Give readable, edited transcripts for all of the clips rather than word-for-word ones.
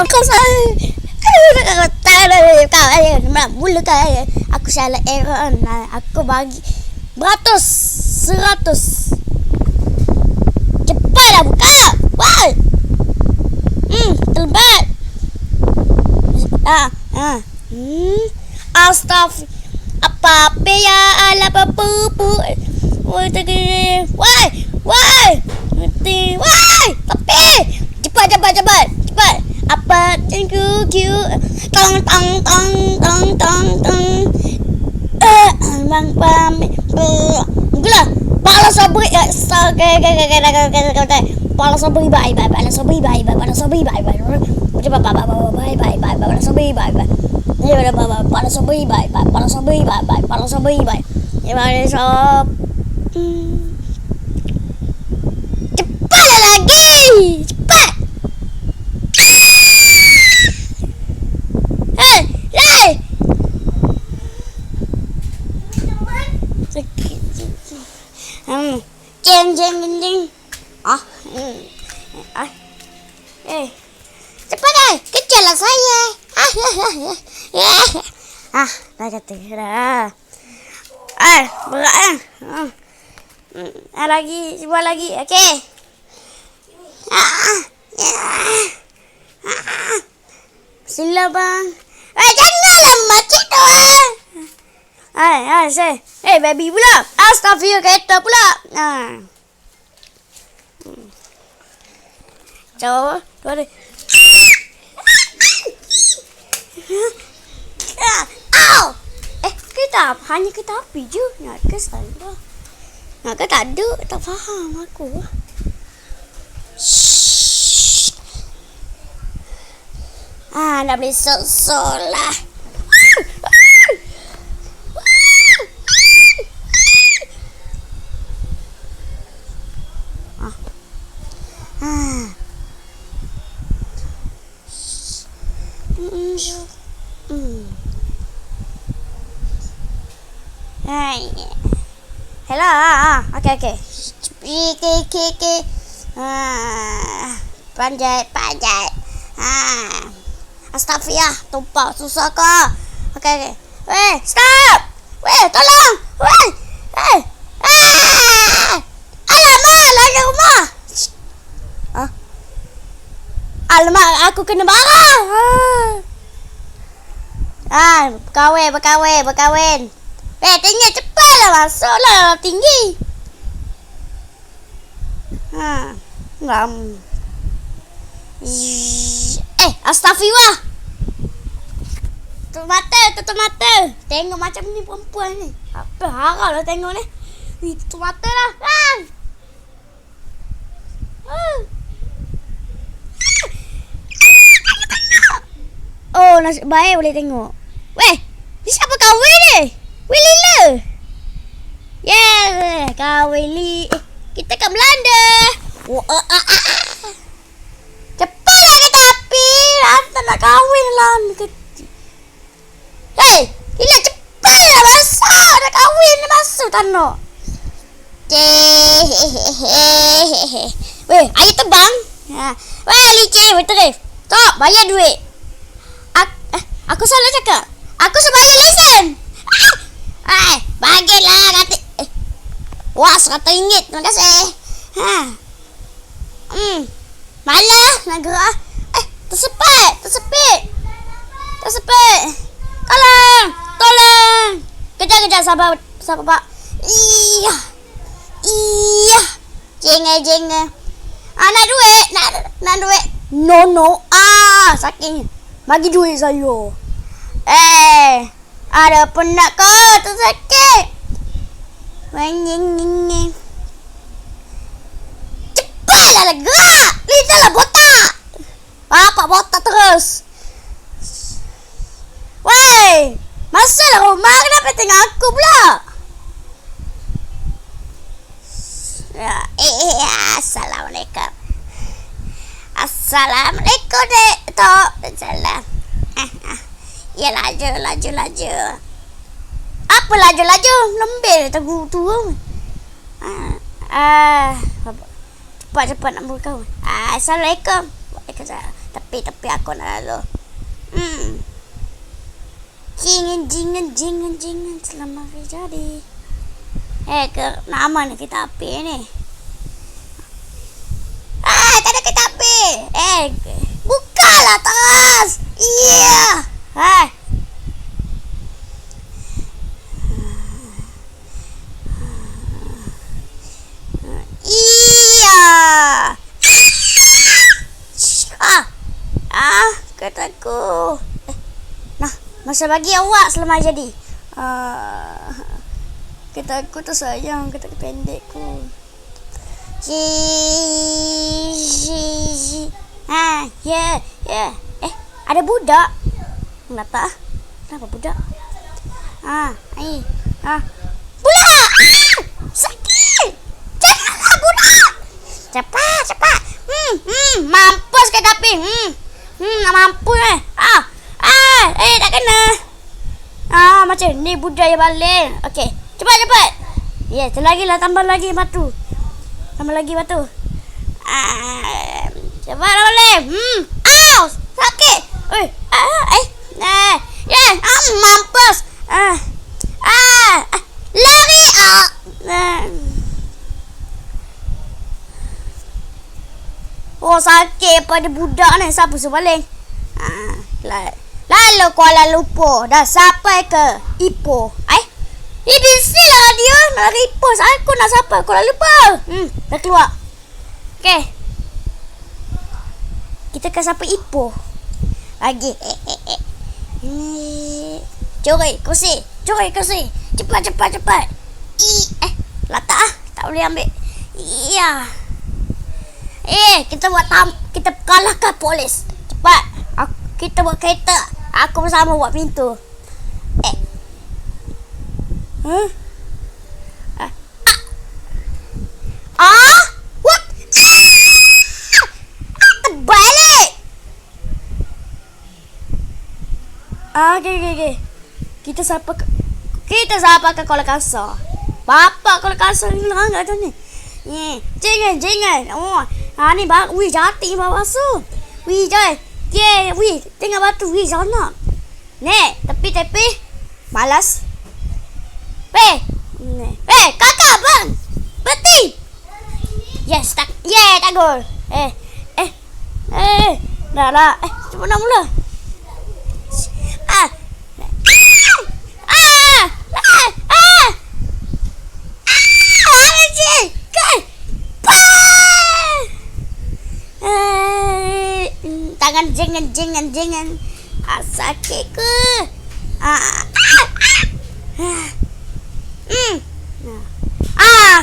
Kau salah. Mula kau. Aku salah error. Aku bagi beratus, 100. Cepatlah buka. Wah. Terlebat. Astagfirullah. Apa ya ala papu. Woi tadi. Woi. Mati. Woi. Tapi cepat. Apa thank you. Tong. Bang pamit. Gila. Pala sabri. Pala sabri bye. Cepatlah lagi. Cepat. Hey. Jeng. Cepat kejarlah saya. Dah jatuh dah. Berat lagi, cuba lagi. Okey. Sila bang. Janganlah macam tu. Baby pula. Astagfirullah kereta pula. Coba, tu ada. Hanya kereta api je. Nak ke salah. Nak ke tak ada. Tak faham aku. Nak boleh sok-sok lah. Hello. Okey. Panjat. Astagfirullah, tumpah susah kau. Okey. Weh, stop. Weh, tolong. Weh. Alamak, lagi rumah. Alamak, aku kena marah. Berkahwin. Tinggi cepatlah masuklah tinggi. Astagfirullah. Tutup mata. Tengok macam ni perempuan ni. Apa harap lah tengok ni. Tutup mata lah. Oh, nasib baik boleh tengok. Weh, ni siapa kahwin ni? Wilila. Yeah, kahwin. Kita kat Belanda. Cepatlah kereta api. Hantar nak kahwin lah. Hei, Lila cepatlah masuk. Nak kahwin ni masuk tanah. Weh, air terbang. Weh, licin. Betul. Stop, bayar duit. Aku salah cakap. Aku sebayar lesen. Bagilah kata. Wah, RM100. Terima kasih. Malah nak gerak. Tersepit. Tolong. Kejap, sabar Pak. Iya. Jengah. Nak duit. No. Sakit. Bagi duit saya. Ada penat kau tersakit. Cepatlah gerak. Lidahlah botak. Bapak botak terus. Woi, masalah rumah kenapa tengok aku pula? Assalamualaikum dek. Tok, salam. Ya laju. Apa laju? Lembir tegur tu. Cepat nak buka. Assalamualaikum. Tapi aku nak lalu. Jingan selamat jadi. Ke nama ni kita api ni. Tak ada kereta api. Bukalah atas. Iya. Iya. Kataku. Nah, masa bagi awak selamat jadi. Kataku tu sayang, kata pendekku. Ya. Ada budak. Kenapa? Kenapa budak? Budak! Sakit! Janganlah budak! Cepat! Mampus ke tapi? Tak mampu eh. Tak kena. Macam ni budak yang balik. Okey, cepat. Ya, lagi lah, tambah lagi batu. Cepat lah boleh. Sakit. Mampus. Lari. Sakit pada budak ni. Siapa suruh balik? Lalu Kuala Lumpur dah sampai ke Ipoh. Busy lah dia. Nak lari Ipoh. Aku nak sampai Kuala Lumpur. Dah keluar. Okay. Kita akan sampai Ipoh lagi. Curi kursi. Cepat. Letak tak boleh ambil. Iya. Kita kalahkan polis. Cepat. Kita buat kereta. Aku bersama buat pintu. What? Terbalik. Okay. Kita sampai ke Kuala Kasar. Bapak Kuala Kasar ni langgar tu ni. Jangan. Ni wih jati bawah su. Wih jai. Wih tengah batu wih sana. Tepi malas. Kakak bang. Berhenti. Yes, tak gol. Dah. Cepat nak mula. Jangan. Sakit ke?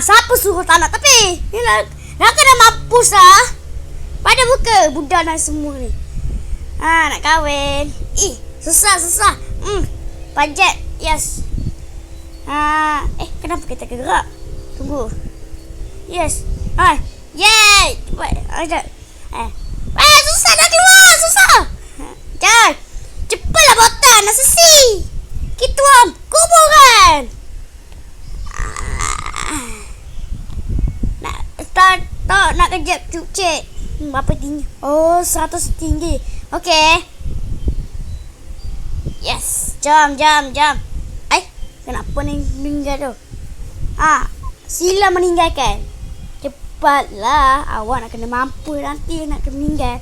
Siapa suruh tak nak tepi? Nak kena mampus lah. Pada buka budak dan semua ni. Nak kahwin. Susah. Bajet. Yes. Kenapa kita gerak? Tunggu. Yes. Yay. Cepat. Susah nak keluar. Susah. Jangan. Cepatlah botan. Nak sesi. Kituam. Kuburan. Nak kejap cek. Berapa tinggi? 100 tinggi. Okey. Yes. Jam. Kenapa ni meninggal tu? Sila meninggalkan. Cepatlah. Awak nak kena mampu nanti nak kena meninggal.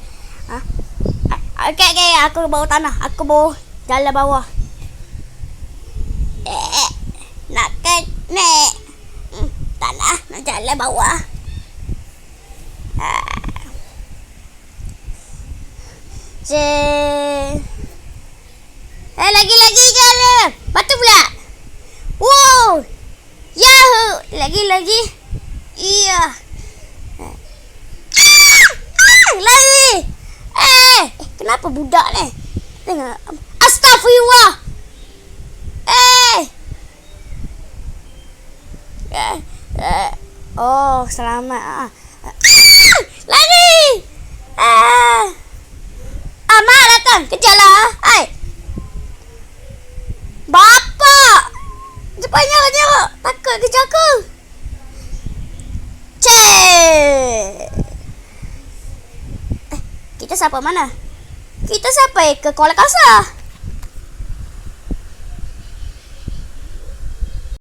Okey. Aku bawa tanah. Aku bawa jalan bawah. Nak kena tanah. Nak jalan bawah. Lagi jalan. Batu pula. Wow. Yahoo. Lagi. Iya. Lari. Kenapa budak ni? Tengok. Astagfirullah. Selamat. Lari. Mak datang. Kejarlah. Bapak. Cepatnya nyerok. Takut kejar aku. Kita sampai mana? Kita sampai ke Kuala Kasar.